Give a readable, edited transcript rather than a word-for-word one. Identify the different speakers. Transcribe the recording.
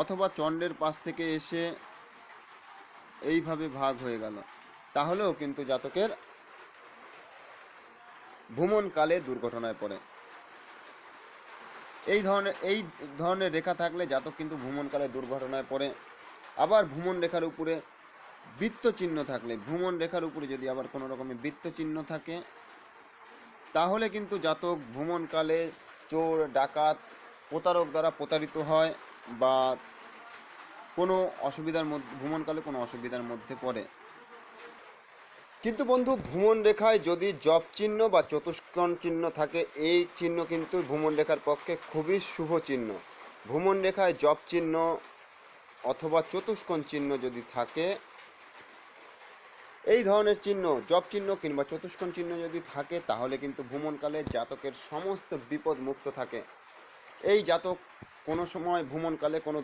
Speaker 1: অথবা চন্দ্রের পাশ থেকে এসে এইভাবে ভাগ হয়ে গেল, তাহলেও কিন্তু জাতকের ভ্রমণকালে দুর্ঘটনায় পড়ে। এই ধরনের রেখা থাকলে জাতক কিন্তু ভ্রমণকালে দুর্ঘটনায় পড়ে। আবার ভ্রমণ রেখার উপরে বৃত্ত চিহ্ন থাকলে, ভ্রমণ রেখার উপরে যদি আবার কোনো রকমের বৃত্ত চিহ্ন থাকে, তাহলে কিন্তু জাতক ভ্রমণকালে চোর ডাকাত প্রতারক দ্বারা প্রতারিত হয় বা কোনো অসুবিধার মধ্যে, ভ্রমণকালে কোনো অসুবিধার মধ্যে পড়ে। কিন্তু বন্ধু, ভ্রমণ রেখায় যদি জপ চিহ্ন বা চতুষ্কোণ চিহ্ন থাকে, এই চিহ্ন কিন্তু ভ্রমণ রেখার পক্ষে খুবই শুভ চিহ্ন। ভ্রমণ রেখায় জপ চিহ্ন অথবা চতুষ্কোণ চিহ্ন যদি থাকে, এই ধরনের চিহ্ন, জপ চিহ্ন কিংবা চতুষ্কোণ চিহ্ন যদি থাকে, তাহলে কিন্তু ভ্রমণকালে জাতকের সমস্ত বিপদ মুক্ত থাকে। এই জাতক কোনো সময় ভ্রমণকালে কোনো